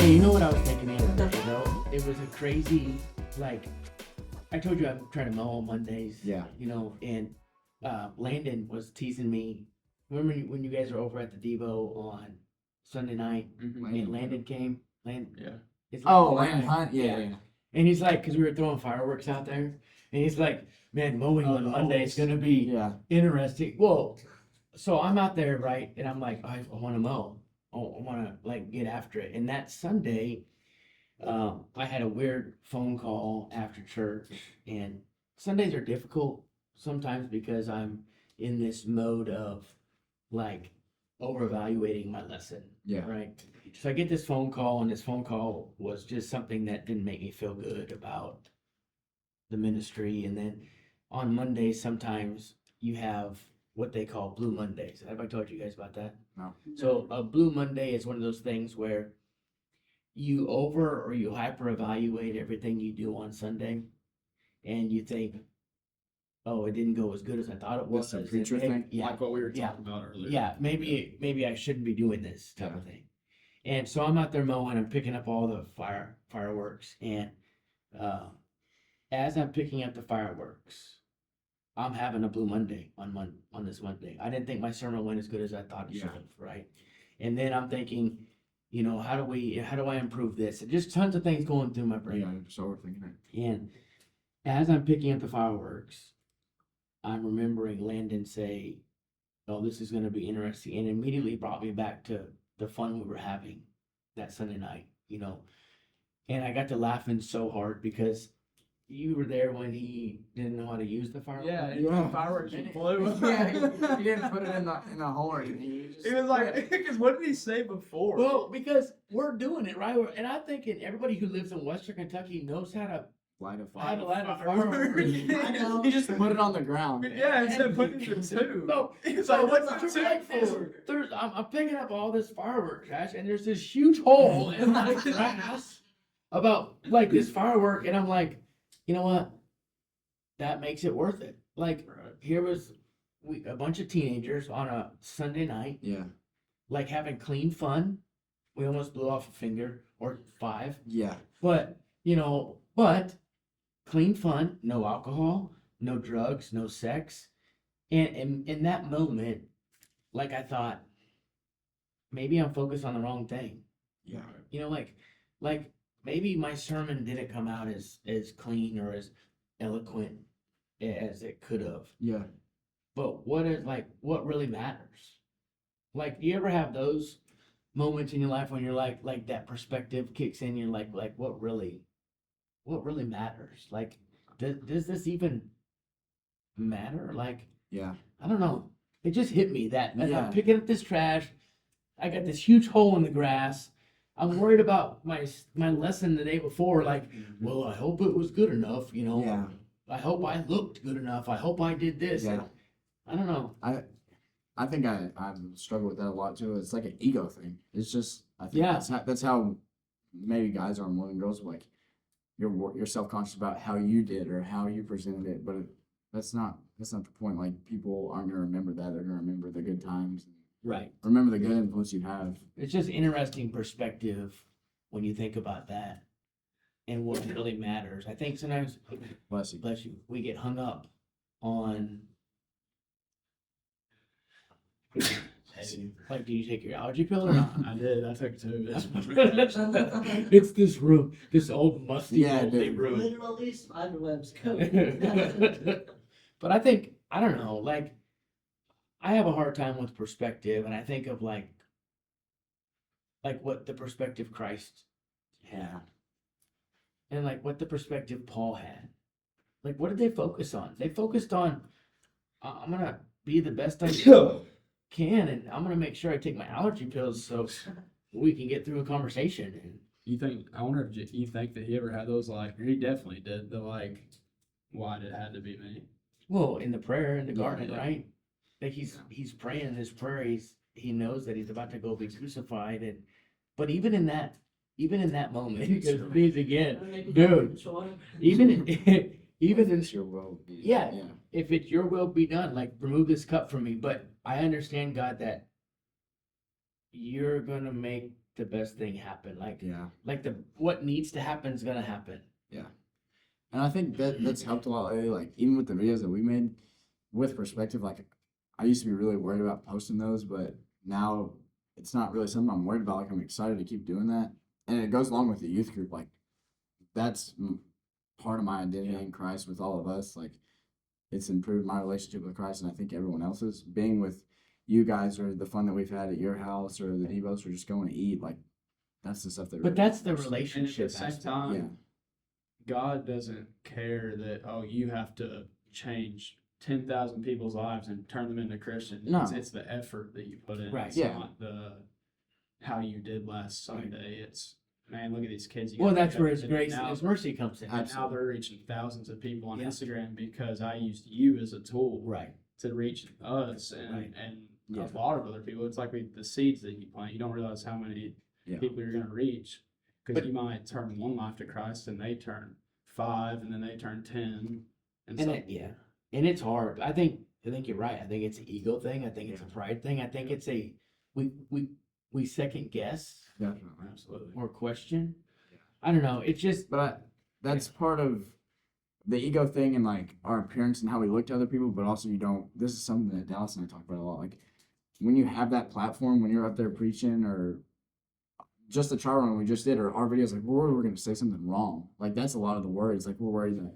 Hey, you know what I was thinking the other day, though? It was a crazy, like, I told you I'm trying to mow on Mondays. Yeah. And Landon was teasing me. Remember when you guys were over at the Devo on Sunday night and Landon came? Yeah. It's Land Hunt? Yeah. And he's like, because we were throwing fireworks out there, and he's like, man, mowing on Monday is going to be interesting. Well, so I'm out there, right? And I'm like, I want to mow. I want to like get after it. And that Sunday, I had a weird phone call after church, and Sundays are difficult sometimes because I'm in this mode of like over-evaluating my lesson. Yeah. Right. So I get this phone call, and this phone call was just something that didn't make me feel good about the ministry. And then on Mondays, sometimes you have what they call Blue Mondays. Have I told you guys about that? No. So a Blue Monday is one of those things where you over or you hyper evaluate everything you do on Sunday, and you think, oh, it didn't go as good as I thought it was. That's a preacher thing? Yeah. Like what we were talking about earlier. Yeah, maybe I shouldn't be doing this type of thing. And so I'm out there mowing, I'm picking up all the fireworks, and as I'm picking up the fireworks, I'm having a Blue Monday on this Monday. I didn't think my sermon went as good as I thought it should have, right? And then I'm thinking, how do I improve this? And just tons of things going through my brain. Yeah, so we're thinking it. And as I'm picking up the fireworks, I'm remembering Landon say, oh, this is going to be interesting. And immediately brought me back to the fun we were having that Sunday night, And I got to laughing so hard because you were there when he didn't know how to use the fireworks. Yeah. Fireworks flew. He didn't put it in the horn. He was like, because what did he say before? Well, because we're doing it, right? And I'm thinking everybody who lives in Western Kentucky knows how to light a light a firework. firework. I know. He just put it on the ground. Yeah, instead of putting it in two. No, It's so like, what's what's the the two for? I'm picking up all this firework trash, and there's this huge hole in my grass about like this firework, and I'm like, you know what? That makes it worth it. Like here was a bunch of teenagers on a Sunday night, Yeah. like having clean fun. We almost blew off a finger or 5. Yeah. But clean fun, no alcohol, no drugs, no sex. And in that moment, like I thought, maybe I'm focused on the wrong thing. Yeah. Like maybe my sermon didn't come out as clean or as eloquent as it could have. Yeah. But what really matters? Like, do you ever have those moments in your life when you're like that perspective kicks in, you're like what really matters? Like, does this even matter? Like, Yeah. I don't know. It just hit me that as Yeah. I'm picking up this trash, I got this huge hole in the grass. I'm worried about my lesson the day before. Like, well, I hope it was good enough, Yeah. I hope I looked good enough. I hope I did this. Yeah. I don't know. I think I struggle with that a lot too. It's like an ego thing. It's just I think Yeah. that's how maybe guys are more than girls. Like you're self conscious about how you did or how you presented it, but that's not the point. Like people aren't gonna remember that. They're gonna remember the good times. Right. Remember the good influence you have. It's just interesting perspective when you think about that and what really matters. I think sometimes, Bless you. we get hung up on, like, do you take your allergy pill or not? I did. I took 2. It's this old musty moldy dude. room. Literally spiderwebs coated. But I don't know, like, I have a hard time with perspective, and I think of like what the perspective Christ had, and like what the perspective Paul had. Like, what did they focus on? They focused on, I'm gonna be the best I can, and I'm gonna make sure I take my allergy pills so we can get through a conversation. And I wonder if you think that he ever had those, like, he definitely did, the, like, why did it had to be me? well, in the prayer in the garden, Yeah. right? Like he's praying in his prayer. He knows that he's about to go be crucified, but even in that moment, because these again, dude, even in It's your will. Yeah. if it's your will be done, like remove this cup from me. But I understand, God, that you're gonna make the best thing happen. Like Yeah. what needs to happen is gonna happen. Yeah. And I think that's helped a lot lately. Like even with the videos that we made, with perspective, like I used to be really worried about posting those, but now it's not really something I'm worried about. Like I'm excited to keep doing that, and it goes along with the youth group. Like that's part of my identity in Christ with all of us. Like it's improved my relationship with Christ, and I think everyone else's. Being with you guys, or the fun that we've had at your house, or the Devos, or just going to eat, like that's the stuff that. But Really that's the matters. And at relationship the same aspect. time, Yeah. God doesn't care that, oh, you have to change 10,000 people's lives and turn them into Christians. No. It's the effort that you put in. Right. It's Yeah. not the how you did last Sunday. It's, man, look at these kids. You Well, got that's where together His grace and and now- His mercy comes in. And now they're reaching thousands of people on Yeah. Instagram because I used you as a tool Right. to reach us and, Right. and Yeah. a lot of other people. It's like the seeds that you plant. You don't realize how many Yeah. people you're going to reach because But- you might turn one life to Christ and they turn 5 and then they turn 10 and And so yeah, and it's hard. I think you're right. I think it's an ego thing. I think it's a pride thing. I think it's a we second guess Definitely. absolutely. or question. Yeah. I don't know. It's just But that's part of the ego thing and like our appearance and how we look to other people, but also you don't. This is something that Dallas and I talk about a lot. Like when you have that platform, when you're up there preaching, or just the trial run we just did, or our videos, like we're going to say something wrong. Like that's a lot of the worries. Like we're worried that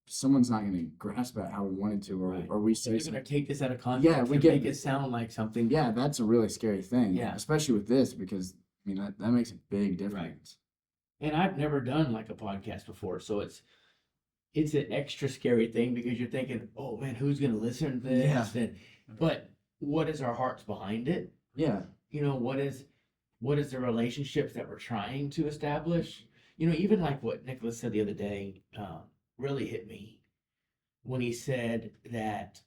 someone's not going to grasp it how we wanted to, or Right. or we so say you're something. gonna take this out of context. Yeah, we and get- make it sound like something. Yeah, that's a really scary thing. Yeah. Especially with this, because I mean that makes a big difference. And I've never done like a podcast before, so it's an extra scary thing because you're thinking, oh man, who's gonna listen to this? Yeah. But what is our hearts behind it? Yeah. You know, what is the relationships that we're trying to establish? You know, even like what Nicholas said the other day, really hit me when he said that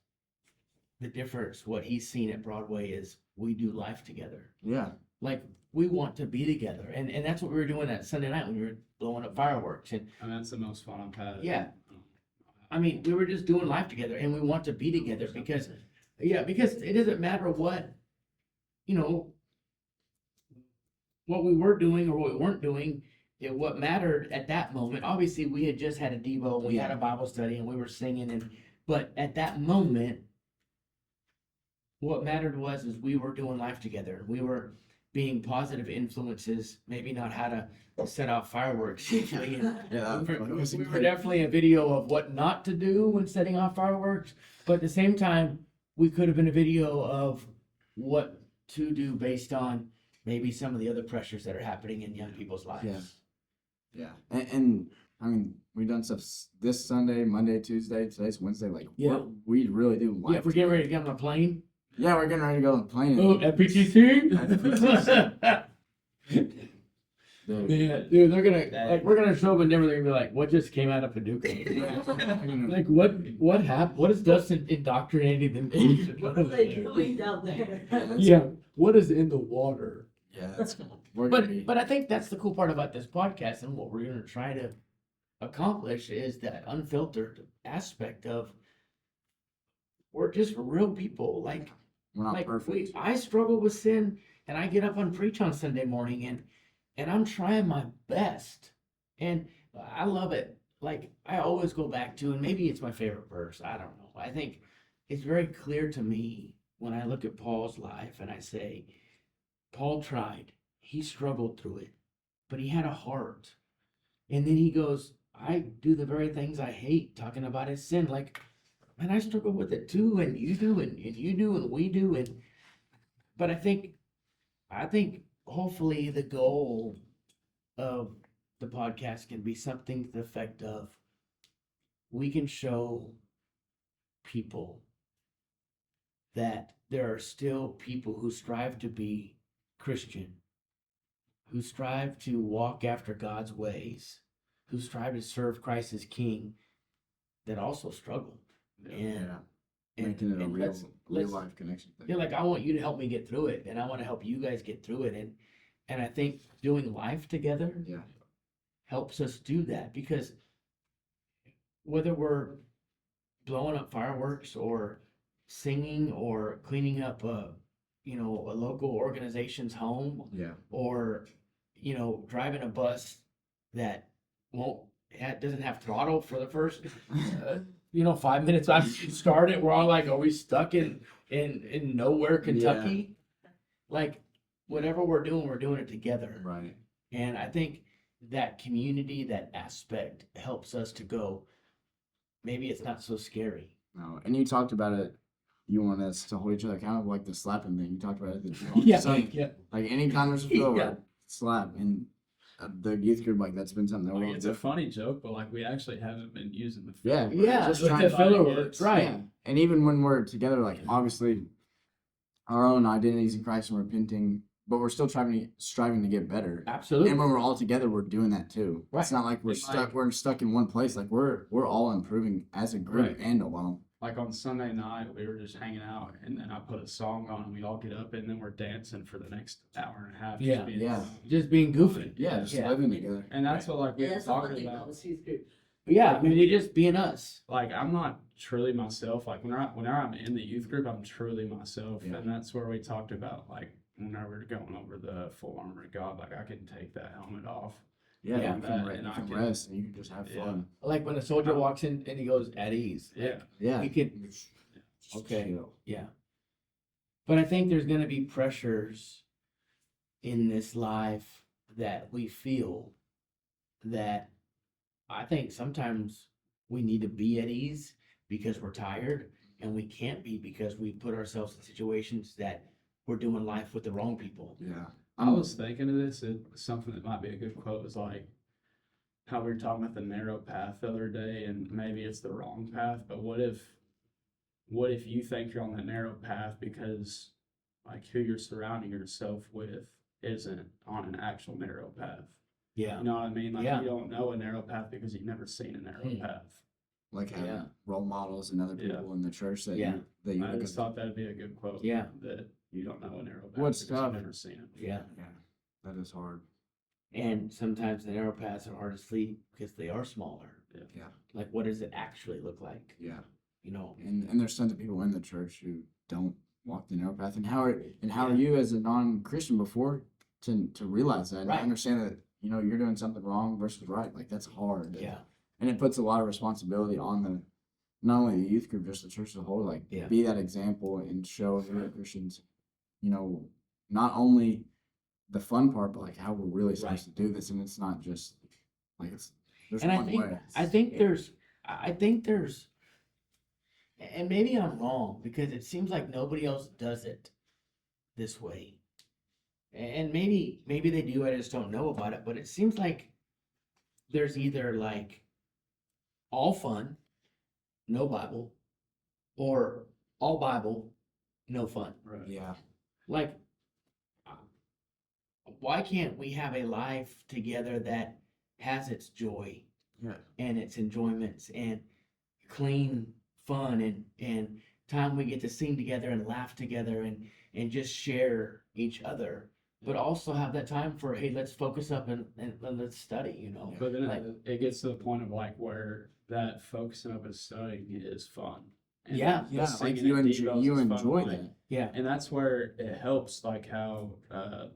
the difference, what he's seen at Broadway is we do life together. Yeah. Like we want to be together. And that's what we were doing that Sunday night when we were blowing up fireworks. And And that's the most fun I've had. Yeah. I mean, we were just doing life together and we want to be together because it doesn't matter what, you know, what we were doing or what we weren't doing. What mattered at that moment, obviously we had just had a Devo, we had a Bible study and we were singing but at that moment, what mattered is we were doing life together. We were being positive influences, maybe not how to set off fireworks safely. Yeah. We were definitely a video of what not to do when setting off fireworks, but at the same time, we could have been a video of what to do based on maybe some of the other pressures that are happening in young people's lives. Yeah. Yeah, and I mean, we've done stuff this Sunday, Monday, Tuesday. Today's Wednesday. Like, Yeah. we really do life. Yeah, if we're getting ready to get on a plane. Yeah, we're getting ready to go on the plane. Oh, FPTC? Dude. Yeah, dude, they're gonna we're gonna show up and never they're gonna be like, what just came out of Paducah? Like what happened? What is Dustin indoctrinating them to? What are they doing down there? Yeah, what is in the water? Yeah, that's cool. We're gonna be, But I think that's the cool part about this podcast and what we're gonna try to accomplish is that unfiltered aspect of we're just real people. Like we're not perfect. I struggle with sin and I get up and preach on Sunday morning and I'm trying my best. And I love it. Like I always go back to, and maybe it's my favorite verse. I don't know. I think it's very clear to me when I look at Paul's life and I say, Paul tried, he struggled through it, but he had a heart. And then he goes, I do the very things I hate, talking about his sin. Like, man, I struggle with it too, and you do, and you do, and we do. But I think hopefully the goal of the podcast can be something to the effect of we can show people that there are still people who strive to be Christian, who strive to walk after God's ways, who strive to serve Christ as King, that also struggle. Yeah. Making it a real life connection thing. Yeah, like I want you to help me get through it, and I want to help you guys get through it, and I think doing life together Yeah. helps us do that because whether we're blowing up fireworks or singing or cleaning up a local organization's home, Yeah. or, driving a bus that doesn't have throttle for the first, 5 minutes after you start it. We're all like, are we stuck in nowhere, Kentucky? Like, whatever we're doing it together. Right. And I think that community, that aspect helps us to go, maybe it's not so scary. No, and you talked about it. You want us to hold each other accountable, like the slapping thing. You talked about it. Yeah, Sunday. yeah. Like anytime there's a field, Yeah. slap. And the youth group, like that's been something that Like, we're it's a funny joke, but like we actually haven't been using the Yeah. filler. Yeah, just with trying the to filler find words, it. right. Yeah. And even when we're together, like obviously our own identities in Christ and repenting, but we're still striving to get better. Absolutely. And when we're all together, we're doing that too. Right. It's not like we're And, stuck. like- We're stuck in one place. Like we're all improving as a group Right. and alone. Like on Sunday night, we were just hanging out, and then I put a song on, and we all get up, and then we're dancing for the next hour and a half. Yeah. just being Yeah. fun. Just being goofy. Yeah, just Yeah. living together. And that's what like we Yeah, were that's the one talking thing about about. this youth group. But yeah, I mean, you're just being us. Like I'm not truly myself. Like whenever I'm in the youth group, I'm truly myself, Yeah. and that's where we talked about like whenever we're going over the full armor of God. Like I can take that helmet off. Yeah, Yeah. you can, And you I can can- rest and you can just have Yeah. fun. Like when a soldier walks in and he goes at ease. Yeah. Yeah. He can, okay. Chill. Yeah. But I think there's going to be pressures in this life that we feel that I think sometimes we need to be at ease because we're tired, and we can't be because we put ourselves in situations that we're doing life with the wrong people. Yeah. I was thinking of this. Something that might be a good quote was like how we were talking about the narrow path the other day, and maybe it's the wrong path. But what if you think you're on the narrow path because like who you're surrounding yourself with isn't on an actual narrow path? Yeah. You know what I mean? Like Yeah. you don't know a narrow path because you've never seen a narrow Hmm. path. Like having Yeah. role models and other Yeah. people in the church that Yeah. you I look just up thought that'd be a good quote. Yeah. That you don't know a narrow path What's because tough? you've never seen it. Yeah. to. Yeah. That is hard. And sometimes the narrow paths are hard to sleep because they are smaller. Yeah. Like, what does it actually look like? Yeah. And there's tons of people in the church who don't walk the narrow path. And how are you as a non-Christian before to realize that and Right. understand that you're doing something wrong versus right? Like that's hard. yeah. And it puts a lot of responsibility on the not only the youth group, just the church as a whole. Like Yeah. be that example and show other Christians, not only the fun part, but like how we're really supposed to do this. And it's not just like there's And one way. I think there's, and maybe I'm wrong because it seems like nobody else does it this way. And maybe they do, I just don't know about it, but it seems like there's either like all fun, no Bible, or all Bible, no fun. Right. Yeah. Like, why can't we have a life together that has its joy Yeah. and its enjoyments and clean fun and time we get to sing together and laugh together and just share each other, but also have that time for, hey, let's focus up and let's study, But then Like- it gets to the point of like where that focusing up and studying is fun. And Yeah. the Yeah. Like singing you at enjoy Devo's is fun. Like, that. Yeah. and that's where it helps, like how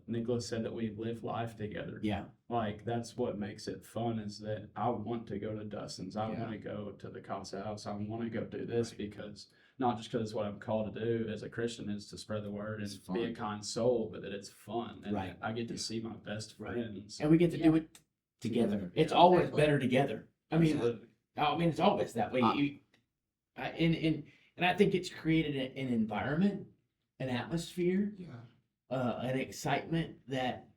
Nicholas said that we live life together. Yeah. Like that's what makes it fun is that I want to go to Dustin's. I Yeah. want to go to the Casa House. I want to go do this because not just because it's what I'm called to do as a Christian is to spread the word It's and be a fun. kind soul, but that it's fun and Right. that I get to see my best Right. friends. And we get to do it together. It's always better together. I mean, Absolutely. it's always that way. And I think it's created an environment, an atmosphere, Yeah. an excitement that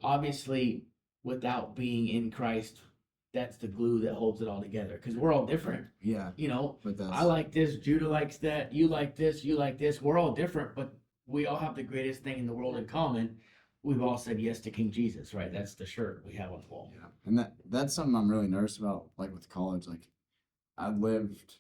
obviously without being in Christ, that's the glue that holds it all together. Because we're all different. Yeah. But that's I like this, Judah likes that, you like this, you like this. We're all different, but we all have the greatest thing in the world in common. We've all said yes to King Jesus, right? That's the shirt we have on the wall. Yeah. And that's something I'm really nervous about, like with college. Like I've lived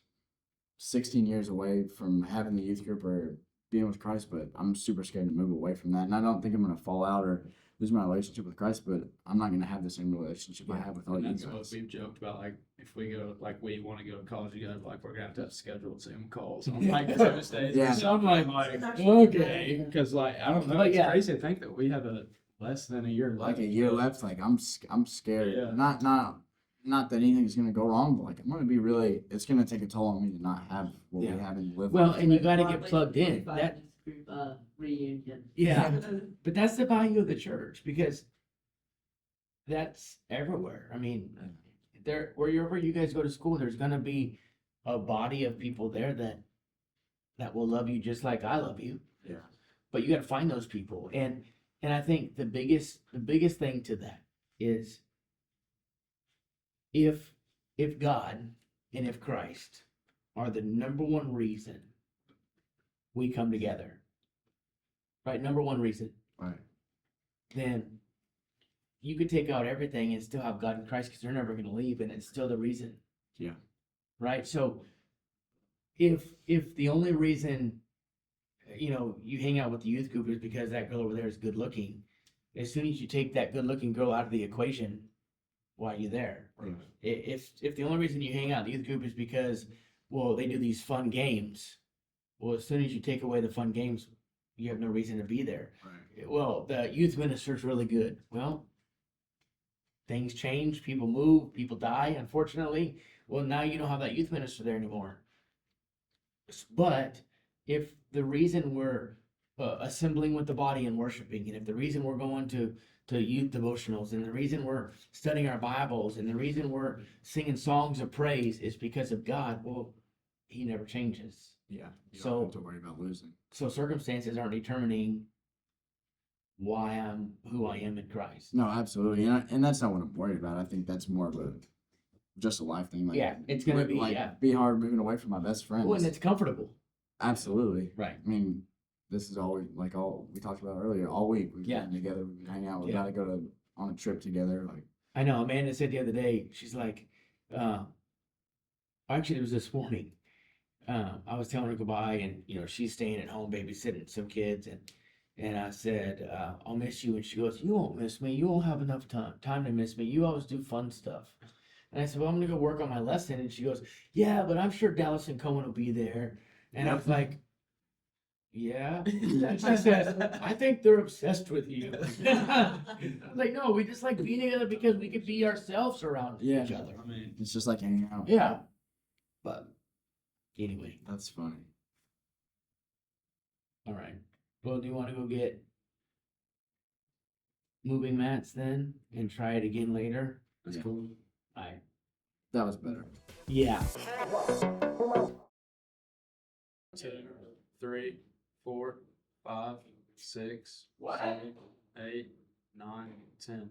16 years away from having the youth group or being with Christ, but I'm super scared to move away from that. And I don't think I'm going to fall out or lose my relationship with Christ, but I'm not going to have the same relationship I have with all And you that's what guys. we've joked about. Like, if we go, like, we want to go to college together, like, we're going to have scheduled Zoom calls on, like, Tuesdays. Yeah. So I'm like, okay. Because, like, I don't know. But It's yeah. crazy to think that we have less than a year left. Like a year left, like I'm scared. Yeah. Not that anything's going to go wrong, but like I'm going to be really, it's going to take a toll on me to not have what Yeah. we have and live. Well, with. and you got to get Broadway plugged in. 25 That group, reunion. yeah, but that's the value of the church because that's everywhere. I mean, there wherever you guys go to school, there's gonna be a body of people there that will love you just like I love you. Yeah. But you got to find those people, and I think the biggest thing to that is if God and if Christ are the number one reason we come together, right? Number one reason, Right. then you could take out everything and still have God and Christ because they're never going to leave, and it's still the reason. Yeah. Right. So if the only reason you hang out with the youth group is because that girl over there is good looking, as soon as you take that good looking girl out of the equation, why are you there? Right. If the only reason you hang out in the youth group is because, well, they do these fun games, well, as soon as you take away the fun games, you have no reason to be there. Right. Well, the youth minister's really good. Well, things change, people move, people die, unfortunately. Well, now you don't have that youth minister there anymore. But if the reason we're assembling with the body and worshiping, and if the reason we're going to youth devotionals, and the reason we're studying our Bibles, and the reason we're singing songs of praise is because of God, well, He never changes. Yeah. You So- don't have to worry about losing. So circumstances aren't determining why I'm who I am in Christ. No, absolutely, and that's not what I'm worried about. I think that's more of just a life thing. Like, Yeah, it's gonna be, yeah. be hard moving away from my best friends. Well, and it's comfortable. Absolutely. Right. I mean, this is all we talked about earlier. All week we've Yeah. been together, we've been hanging out. We Yeah. got to go on a trip together. Like, I know. Amanda said the other day, she's like, actually, it was this morning. I was telling her goodbye, and she's staying at home babysitting some kids, and I said, I'll miss you. And she goes, you won't miss me. You won't have enough time to miss me. You always do fun stuff. And I said, well, I'm gonna go work on my lesson. And she goes, yeah, but I'm sure Dallas and Cohen will be there. And I was like, yeah. And she says, I think they're obsessed with you. I was like, no, we just like being together because we can be ourselves around Yeah. each other. I mean, it's just like hanging out. Yeah. But anyway, That's funny. all right. Well, do you want to go get moving mats then and try it again later? that's Yeah. cool. All right. That was better. Yeah. 2, 3, 4, 5, 6, 7, 8, 9, 10.